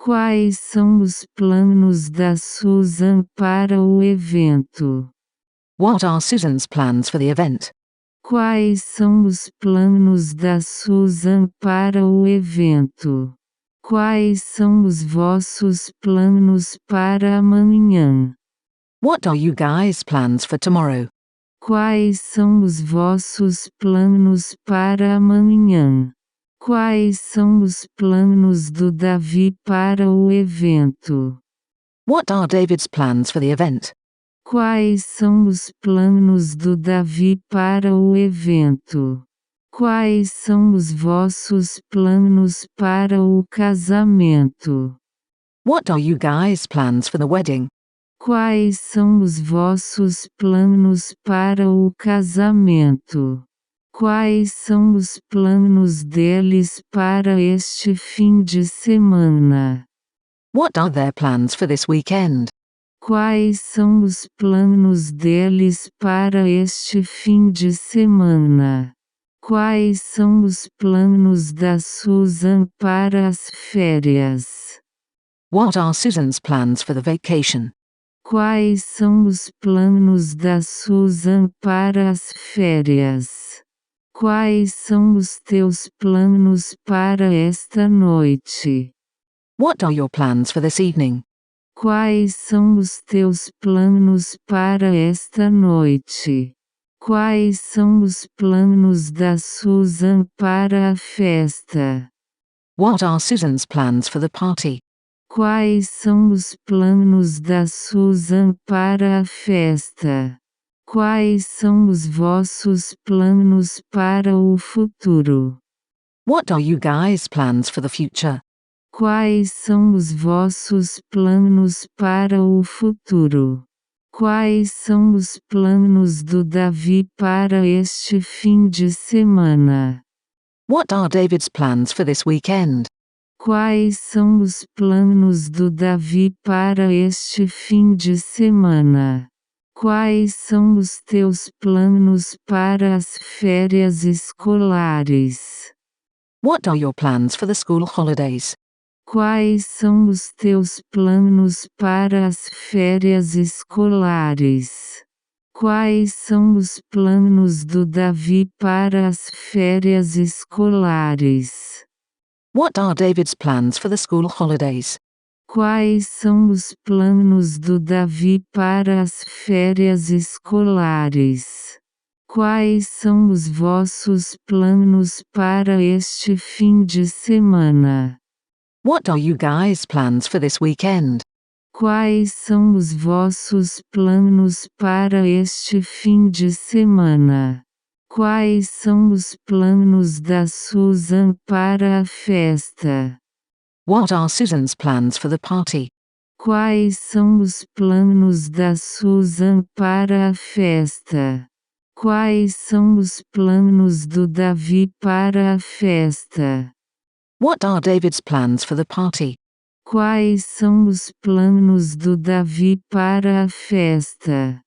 Quais são os planos da Susan para o evento? What are Susan's plans for the event? Quais são os planos da Susan para o evento? Quais são os vossos planos para amanhã? What are you guys' plans for tomorrow? Quais são os vossos planos para amanhã? Quais são os planos do Davi para o evento? What are David's plans for the event? Quais são os planos do Davi para o evento? Quais são os vossos planos para o casamento? What are you guys' plans for the wedding? Quais são os vossos planos para o casamento? Quais são os planos deles para este fim de semana? What are their plans for this weekend? Quais são os planos deles para este fim de semana? Quais são os planos da Susan para as férias? What are Susan's plans for the vacation? Quais são os planos da Susan para as férias? Quais são os teus planos para esta noite? What are your plans for this evening? Quais são os teus planos para esta noite? Quais são os planos da Susan para a festa? What are Susan's plans for the party? Quais são os planos da Susan para a festa? Quais são os vossos planos para o futuro? What are you guys' plans for the future? Quais são os vossos planos para o futuro? Quais são os planos do Davi para este fim de semana? What are David's plans for this weekend? Quais são os planos do Davi para este fim de semana? Quais são os teus planos para as férias escolares? What are your plans for the school holidays? Quais são os teus planos para as férias escolares? Quais são os planos do Davi para as férias escolares? What are David's plans for the school holidays? Quais são os planos do Davi para as férias escolares? Quais são os vossos planos para este fim de semana? What are you guys' plans for this weekend? Quais são os vossos planos para este fim de semana? Quais são os planos da Susan para a festa? What are Susan's plans for the party? Quais são os planos da Susan para a festa? Quais são os planos do Davi para a festa? What are David's plans for the party? Quais são os planos do Davi para a festa?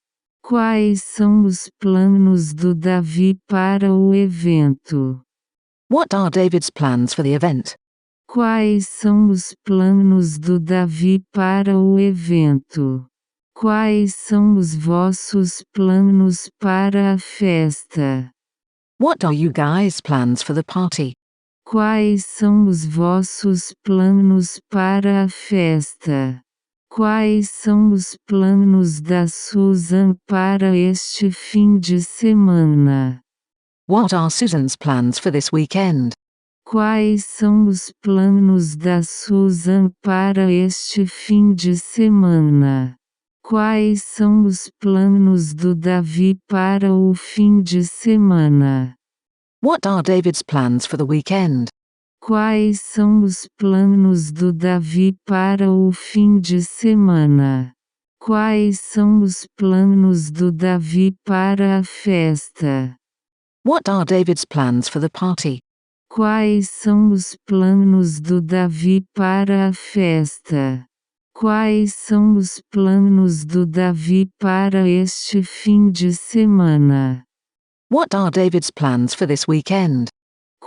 Quais são os planos do Davi para o evento? What are David's plans for the event? Quais são os planos do Davi para o evento? Quais são os vossos planos para a festa? What are you guys' plans for the party? Quais são os vossos planos para a festa? Quais são os planos da Susan para este fim de semana? What are Susan's plans for this weekend? Quais são os planos da Susan para este fim de semana? Quais são os planos do Davi para o fim de semana? What are David's plans for the weekend? Quais são os planos do Davi para o fim de semana? Quais são os planos do Davi para a festa? What are David's plans for the party? Quais são os planos do Davi para a festa? Quais são os planos do Davi para este fim de semana? What are David's plans for this weekend?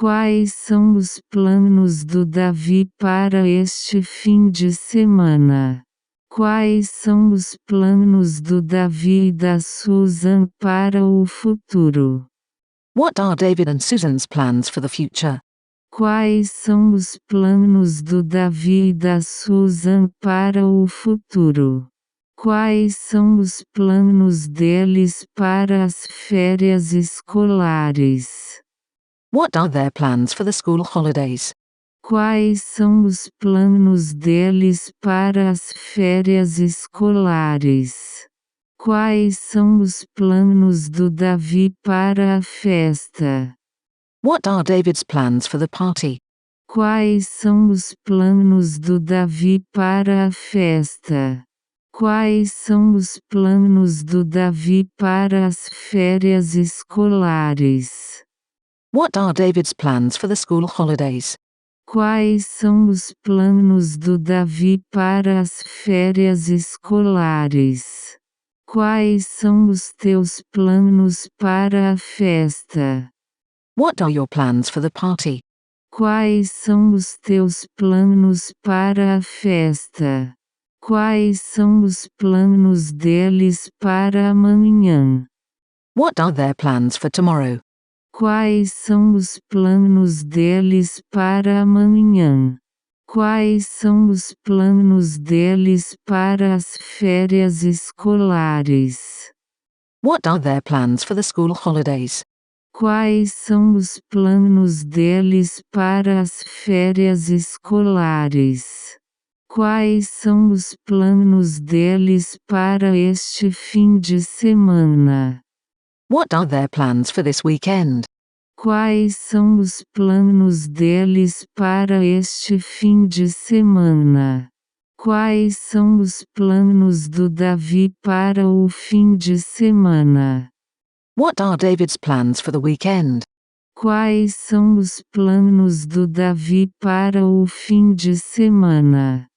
Quais são os planos do Davi para este fim de semana? Quais são os planos do Davi e da Susan para o futuro? What are David and Susan's plans for the future? Quais são os planos do Davi e da Susan para o futuro? Quais são os planos deles para as férias escolares? What are their plans for the school holidays? Quais são os planos deles para as férias escolares? Quais são os planos do Davi para a festa? What are David's plans for the party? Quais são os planos do Davi para a festa? Quais são os planos do Davi para as férias escolares? What are David's plans for the school holidays? Quais são os planos do Davi para as férias escolares? Quais são os teus planos para a festa? What are your plans for the party? Quais são os teus planos para a festa? Quais são os planos deles para amanhã? What are their plans for tomorrow? Quais são os planos deles para amanhã? Quais são os planos deles para as férias escolares? What are their plans for the school holidays? Quais são os planos deles para as férias escolares? Quais são os planos deles para este fim de semana? What are their plans for this weekend? Quais são os planos deles para este fim de semana? Quais são os planos do Davi para o fim de semana? What are David's plans for the weekend? Quais são os planos do Davi para o fim de semana?